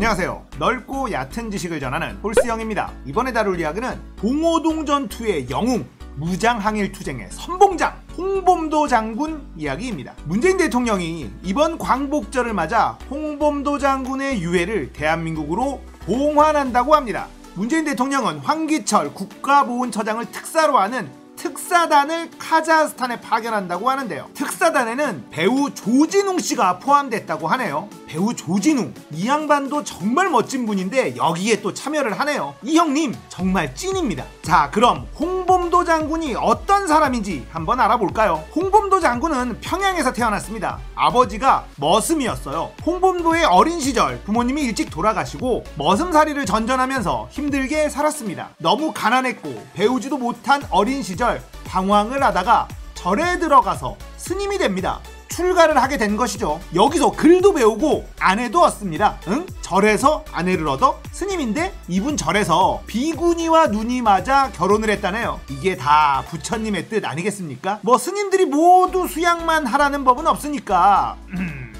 안녕하세요. 넓고 얕은 지식을 전하는 홀스형입니다. 이번에 다룰 이야기는 봉오동 전투의 영웅, 무장항일투쟁의 선봉장 홍범도 장군 이야기입니다. 문재인 대통령이 이번 광복절을 맞아 홍범도 장군의 유해를 대한민국으로 봉환한다고 합니다. 문재인 대통령은 황기철 국가보훈처장을 특사로 하는 특사단을 카자흐스탄에 파견한다고 하는데요. 특사단에는 배우 조진웅 씨가 포함됐다고 하네요. 배우 조진웅, 이 양반도 정말 멋진 분인데 여기에 또 참여를 하네요. 이 형님 정말 찐입니다. 자, 그럼 홍범도 장군이 어떤 사람인지 한번 알아볼까요? 홍범도 장군은 평양에서 태어났습니다. 아버지가 머슴이었어요. 홍범도의 어린 시절 부모님이 일찍 돌아가시고 머슴살이를 전전하면서 힘들게 살았습니다. 너무 가난했고 배우지도 못한 어린 시절 방황을 하다가 절에 들어가서 스님이 됩니다. 출가를 하게 된 것이죠. 여기서 글도 배우고 아내도 얻습니다. 응? 절에서 아내를 얻어? 스님인데 이분 절에서 비구니와 눈이 맞아 결혼을 했다네요. 이게 다 부처님의 뜻 아니겠습니까? 뭐 스님들이 모두 수양만 하라는 법은 없으니까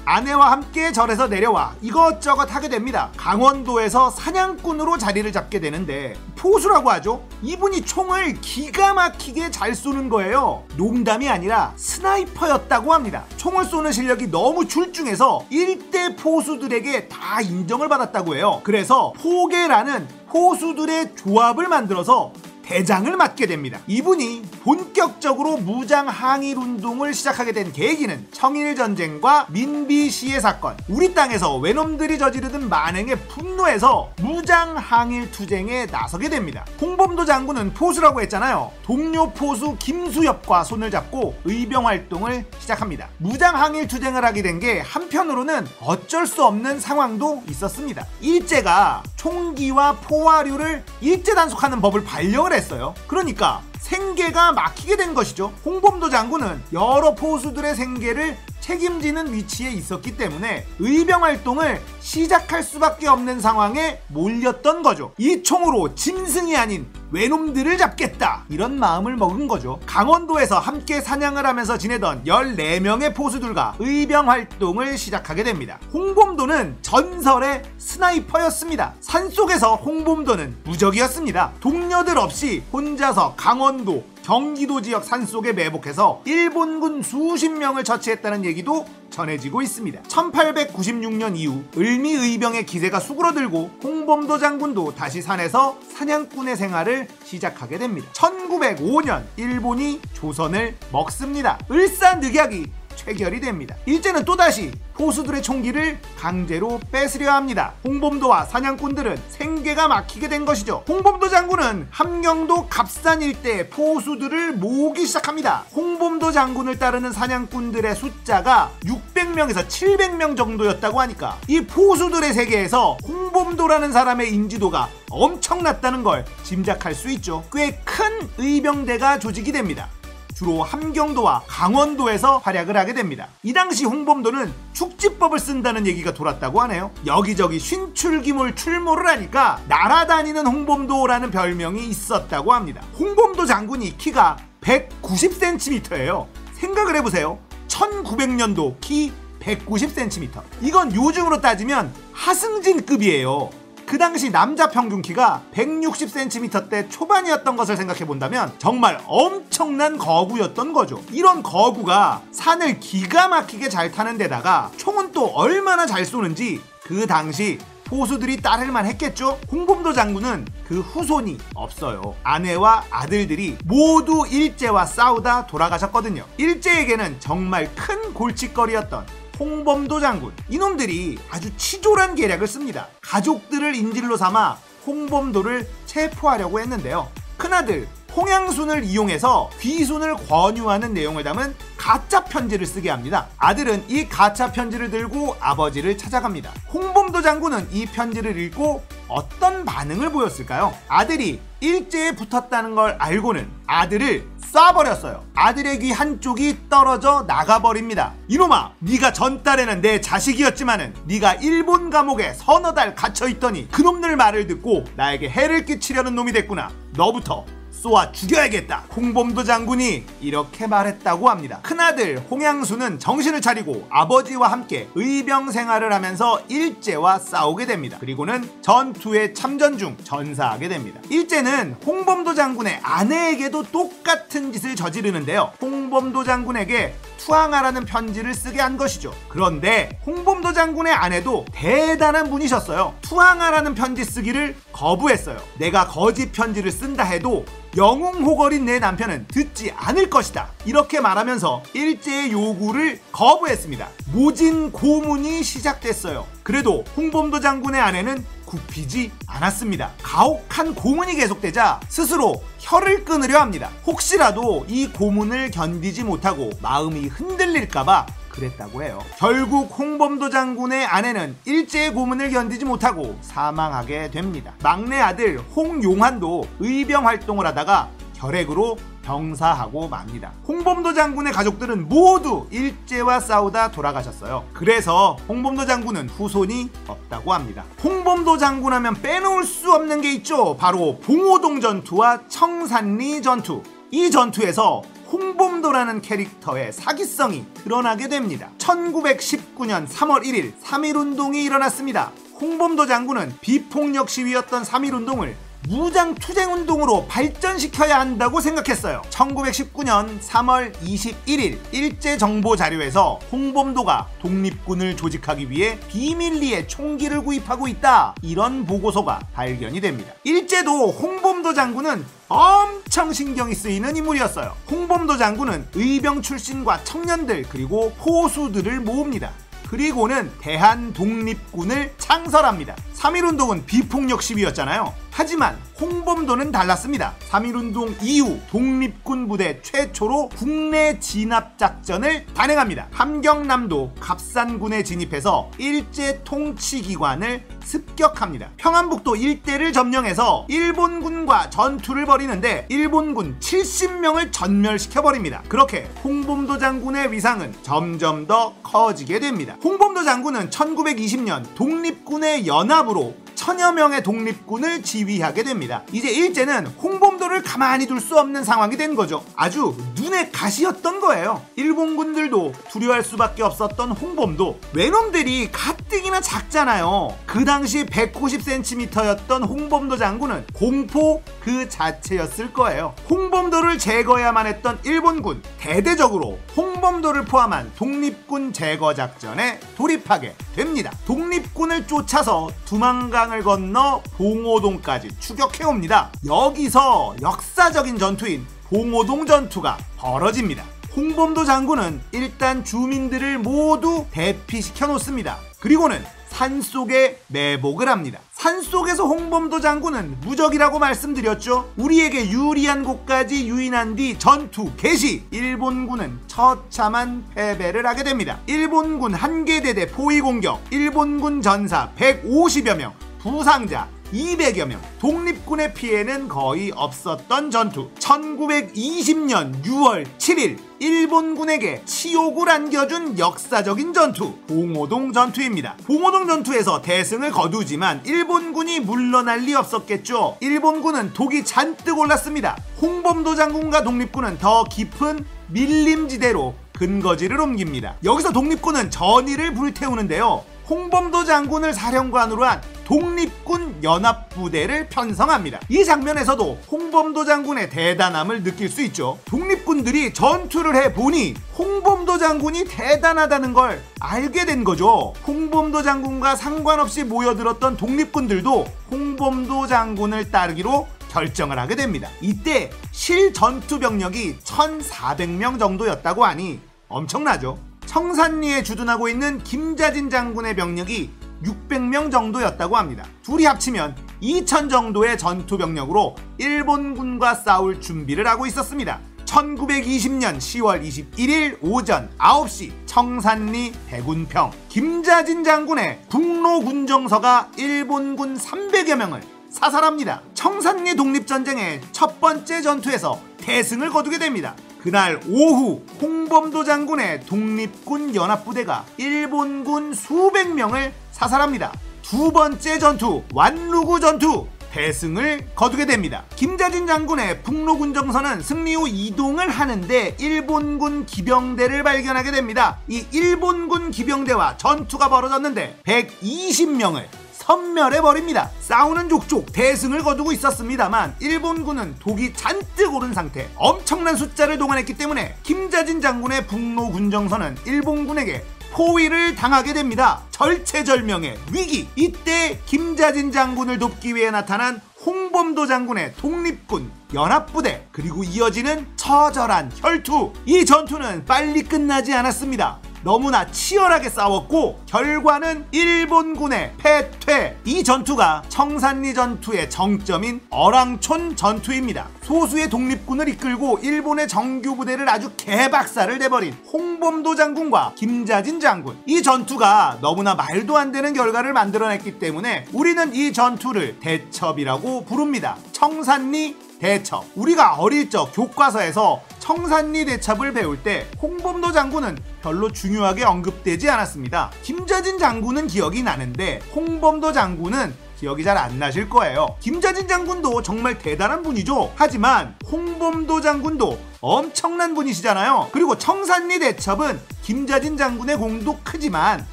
아내와 함께 절에서 내려와 이것저것 하게 됩니다. 강원도에서 사냥꾼으로 자리를 잡게 되는데 포수라고 하죠. 이분이 총을 기가 막히게 잘 쏘는 거예요. 농담이 아니라 스나이퍼였다고 합니다. 총을 쏘는 실력이 너무 출중해서 일대 포수들에게 다 인정을 받았다고 해요. 그래서 포계라는 포수들의 조합을 만들어서 대장을 맡게 됩니다. 이분이 본격적으로 무장항일운동을 시작하게 된 계기는 청일전쟁과 민비시해 사건, 우리 땅에서 외놈들이 저지르던 만행에 분노해서 무장항일투쟁에 나서게 됩니다. 홍범도 장군은 포수라고 했잖아요. 동료 포수 김수엽과 손을 잡고 의병활동을 시작합니다. 무장항일투쟁을 하게 된 게 한편으로는 어쩔 수 없는 상황도 있었습니다. 일제가 총기와 포화류를 일제 단속하는 법을 발령을 했어요. 그러니까 생계가 막히게 된 것이죠. 홍범도 장군은 여러 포수들의 생계를 책임지는 위치에 있었기 때문에 의병활동을 시작할 수밖에 없는 상황에 몰렸던 거죠. 이 총으로 짐승이 아닌 외놈들을 잡겠다, 이런 마음을 먹은 거죠. 강원도에서 함께 사냥을 하면서 지내던 14명의 포수들과 의병활동을 시작하게 됩니다. 홍범도는 전설의 스나이퍼였습니다. 산속에서 홍범도는 무적이었습니다. 동료들 없이 혼자서 강원도, 경기도 지역 산속에 매복해서 일본군 수십 명을 처치했다는 얘기도 전해지고 있습니다. 1896년 이후 을미의병의 기세가 수그러들고 홍범도 장군도 다시 산에서 사냥꾼의 생활을 시작하게 됩니다. 1905년 일본이 조선을 먹습니다. 을사늑약이 체결이 됩니다. 일제는 또다시 포수들의 총기를 강제로 뺏으려 합니다. 홍범도와 사냥꾼들은 생계가 막히게 된 것이죠. 홍범도 장군은 함경도 갑산 일대의 포수들을 모으기 시작합니다. 홍범도 장군을 따르는 사냥꾼들의 숫자가 600명에서 700명 정도였다고 하니까 이 포수들의 세계에서 홍범도라는 사람의 인지도가 엄청났다는 걸 짐작할 수 있죠. 꽤 큰 의병대가 조직이 됩니다. 주로 함경도와 강원도에서 활약을 하게 됩니다. 이 당시 홍범도는 축지법을 쓴다는 얘기가 돌았다고 하네요. 여기저기 쉰출기몰 출몰을 하니까 날아다니는 홍범도라는 별명이 있었다고 합니다. 홍범도 장군이 키가 190cm예요. 생각을 해보세요. 1900년도 키 190cm. 이건 요즘으로 따지면 하승진급이에요. 그 당시 남자 평균 키가 160cm대 초반이었던 것을 생각해 본다면 정말 엄청난 거구였던 거죠. 이런 거구가 산을 기가 막히게 잘 타는 데다가 총은 또 얼마나 잘 쏘는지 그 당시 포수들이 따를만 했겠죠. 홍범도 장군은 그 후손이 없어요. 아내와 아들들이 모두 일제와 싸우다 돌아가셨거든요. 일제에게는 정말 큰 골칫거리였던 홍범도 장군, 이놈들이 아주 치졸한 계략을 씁니다. 가족들을 인질로 삼아 홍범도를 체포하려고 했는데요. 큰아들 홍양순을 이용해서 귀순을 권유하는 내용을 담은 가짜 편지를 쓰게 합니다. 아들은 이 가짜 편지를 들고 아버지를 찾아갑니다. 홍범도 장군은 이 편지를 읽고 어떤 반응을 보였을까요? 아들이 일제에 붙었다는 걸 알고는 아들을 쏴버렸어요. 아들의 귀 한쪽이 떨어져 나가버립니다. 이놈아, 네가 전달에는 내 자식이었지만은 네가 일본 감옥에 서너 달 갇혀있더니 그놈들 말을 듣고 나에게 해를 끼치려는 놈이 됐구나. 너부터 쏘아 죽여야겠다. 홍범도 장군이 이렇게 말했다고 합니다. 큰아들 홍양수는 정신을 차리고 아버지와 함께 의병 생활을 하면서 일제와 싸우게 됩니다. 그리고는 전투에 참전 중 전사하게 됩니다. 일제는 홍범도 장군의 아내에게도 똑같은 짓을 저지르는데요. 홍범도 장군에게 투항하라는 편지를 쓰게 한 것이죠. 그런데 홍범도 장군의 아내도 대단한 분이셨어요. 투항하라는 편지 쓰기를 거부했어요. 내가 거짓 편지를 쓴다 해도 영웅호걸인 내 남편은 듣지 않을 것이다. 이렇게 말하면서 일제의 요구를 거부했습니다. 모진 고문이 시작됐어요. 그래도 홍범도 장군의 아내는 굽히지 않았습니다. 가혹한 고문이 계속되자 스스로 혀를 끊으려 합니다. 혹시라도 이 고문을 견디지 못하고 마음이 흔들릴까봐 그랬다고 해요. 결국 홍범도 장군의 아내는 일제의 고문을 견디지 못하고 사망하게 됩니다. 막내 아들 홍용환도 의병 활동을 하다가 결핵으로 병사하고 맙니다. 홍범도 장군의 가족들은 모두 일제와 싸우다 돌아가셨어요. 그래서 홍범도 장군은 후손이 없다고 합니다. 홍범도 장군 하면 빼놓을 수 없는 게 있죠. 바로 봉오동 전투와 청산리 전투. 이 전투에서 홍범도라는 캐릭터의 사기성이 드러나게 됩니다. 1919년 3월 1일 3.1운동이 일어났습니다. 홍범도 장군은 비폭력 시위였던 3.1운동을 무장투쟁운동으로 발전시켜야 한다고 생각했어요. 1919년 3월 21일 일제정보자료에서 홍범도가 독립군을 조직하기 위해 비밀리에 총기를 구입하고 있다, 이런 보고서가 발견이 됩니다. 일제도 홍범도 장군은 엄청 신경이 쓰이는 인물이었어요. 홍범도 장군은 의병 출신과 청년들 그리고 호수들을 모읍니다. 그리고는 대한독립군을 창설합니다. 3.1운동은 비폭력 시위였잖아요. 하지만 홍범도는 달랐습니다. 3.1운동 이후 독립군 부대 최초로 국내 진압작전을 단행합니다. 함경남도 갑산군에 진입해서 일제 통치기관을 습격합니다. 평안북도 일대를 점령해서 일본군과 전투를 벌이는데 일본군 70명을 전멸시켜버립니다. 그렇게 홍범도 장군의 위상은 점점 더 커지게 됩니다. 홍범도 장군은 1920년 독립군의 연합으로 1000여 명의 독립군을 지휘하게 됩니다. 이제 일제는 홍범도를 가만히 둘 수 없는 상황이 된 거죠. 아주 눈에 가시였던 거예요. 일본군들도 두려워할 수밖에 없었던 홍범도. 외놈들이 가뜩이나 작잖아요. 그 당시 190cm였던 홍범도 장군은 공포 그 자체였을 거예요. 홍범도를 제거해야만 했던 일본군, 대대적으로 홍범도를 포함한 독립군 제거 작전에 돌입하게 됩니다. 독립군을 쫓아서 두만강을 건너 봉오동까지 추격해옵니다. 여기서 역사적인 전투인 봉오동 전투가 벌어집니다. 홍범도 장군은 일단 주민들을 모두 대피시켜 놓습니다. 그리고는 산속에 매복을 합니다. 산속에서 홍범도 장군은 무적이라고 말씀드렸죠. 우리에게 유리한 곳까지 유인한 뒤 전투 개시. 일본군은 처참한 패배를 하게 됩니다. 일본군 한개대대 포위 공격, 일본군 전사 150여 명, 부상자 200여 명, 독립군의 피해는 거의 없었던 전투. 1920년 6월 7일 일본군에게 치욕을 안겨준 역사적인 전투, 봉오동 전투입니다. 봉오동 전투에서 대승을 거두지만 일본군이 물러날 리 없었겠죠. 일본군은 독이 잔뜩 올랐습니다. 홍범도 장군과 독립군은 더 깊은 밀림지대로 근거지를 옮깁니다. 여기서 독립군은 전의를 불태우는데요. 홍범도 장군을 사령관으로 한 독립군 연합부대를 편성합니다. 이 장면에서도 홍범도 장군의 대단함을 느낄 수 있죠. 독립군들이 전투를 해보니 홍범도 장군이 대단하다는 걸 알게 된 거죠. 홍범도 장군과 상관없이 모여들었던 독립군들도 홍범도 장군을 따르기로 결정을 하게 됩니다. 이때 실전투 병력이 1400명 정도였다고 하니 엄청나죠. 청산리에 주둔하고 있는 김자진 장군의 병력이 600명 정도였다고 합니다. 둘이 합치면 2000 정도의 전투 병력으로 일본군과 싸울 준비를 하고 있었습니다. 1920년 10월 21일 오전 9시 청산리 대군평, 김자진 장군의 국로군정서가 일본군 300여 명을 사살합니다. 청산리 독립전쟁의 첫 번째 전투에서 대승을 거두게 됩니다. 그날 오후 홍범도 장군의 독립군 연합부대가 일본군 수백 명을 사살합니다. 두 번째 전투, 완루구 전투. 대승을 거두게 됩니다. 김자진 장군의 북로군정선은 승리 후 이동을 하는데 일본군 기병대를 발견하게 됩니다. 이 일본군 기병대와 전투가 벌어졌는데 120명을 섬멸해버립니다. 싸우는 족족 대승을 거두고 있었습니다만 일본군은 독이 잔뜩 오른 상태, 엄청난 숫자를 동원했기 때문에 김자진 장군의 북로군정선은 일본군에게 포위를 당하게 됩니다. 절체절명의 위기. 이때 김자진 장군을 돕기 위해 나타난 홍범도 장군의 독립군 연합부대, 그리고 이어지는 처절한 혈투. 이 전투는 빨리 끝나지 않았습니다. 너무나 치열하게 싸웠고 결과는 일본군의 패퇴. 이 전투가 청산리 전투의 정점인 어랑촌 전투입니다. 소수의 독립군을 이끌고 일본의 정규부대를 아주 개박살을 내버린 홍범도 장군과 김자진 장군. 이 전투가 너무나 말도 안 되는 결과를 만들어냈기 때문에 우리는 이 전투를 대첩이라고 부릅니다. 청산리 대첩. 우리가 어릴 적 교과서에서 청산리 대첩을 배울 때 홍범도 장군은 별로 중요하게 언급되지 않았습니다. 김자진 장군은 기억이 나는데 홍범도 장군은 기억이 잘 안 나실 거예요. 김자진 장군도 정말 대단한 분이죠. 하지만 홍범도 장군도 엄청난 분이시잖아요. 그리고 청산리 대첩은 김자진 장군의 공도 크지만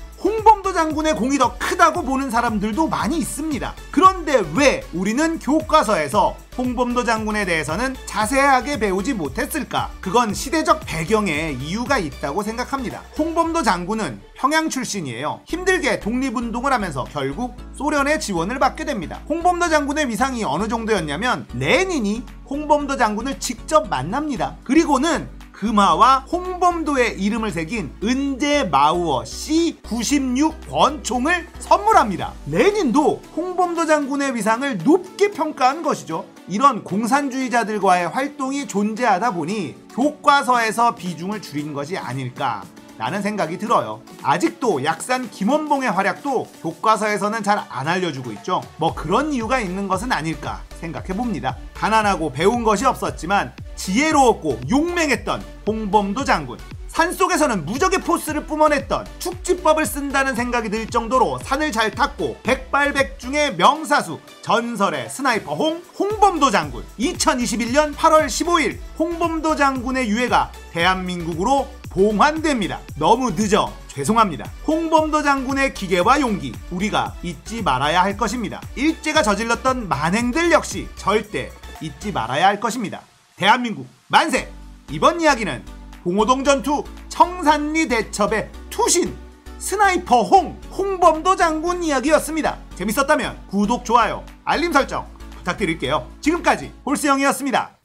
홍범도 장군의 공이 더 크다고 보는 사람들도 많이 있습니다. 그런데 왜 우리는 교과서에서 홍범도 장군에 대해서는 자세하게 배우지 못했을까? 그건 시대적 배경에 이유가 있다고 생각합니다. 홍범도 장군은 평양 출신이에요. 힘들게 독립운동을 하면서 결국 소련의 지원을 받게 됩니다. 홍범도 장군의 위상이 어느 정도였냐면 레닌이 홍범도 장군을 직접 만납니다. 그리고는 금화와 홍범도의 이름을 새긴 은제 마우어 C96 권총을 선물합니다. 레닌도 홍범도 장군의 위상을 높게 평가한 것이죠. 이런 공산주의자들과의 활동이 존재하다 보니 교과서에서 비중을 줄인 것이 아닐까 라는 생각이 들어요. 아직도 약산 김원봉의 활약도 교과서에서는 잘 안 알려주고 있죠. 뭐 그런 이유가 있는 것은 아닐까 생각해 봅니다. 가난하고 배운 것이 없었지만 지혜로웠고 용맹했던 홍범도 장군. 산속에서는 무적의 포스를 뿜어냈던 축지법을 쓴다는 생각이 들 정도로 산을 잘 탔고 백발백중의 명사수, 전설의 스나이퍼 홍범도 장군. 2021년 8월 15일 홍범도 장군의 유해가 대한민국으로 봉환됩니다. 너무 늦어 죄송합니다. 홍범도 장군의 기계와 용기, 우리가 잊지 말아야 할 것입니다. 일제가 저질렀던 만행들 역시 절대 잊지 말아야 할 것입니다. 대한민국 만세! 이번 이야기는 봉오동 전투 청산리 대첩의 투신 스나이퍼 홍범도 장군 이야기였습니다. 재밌었다면 구독, 좋아요, 알림 설정 부탁드릴게요. 지금까지 홀스형이었습니다.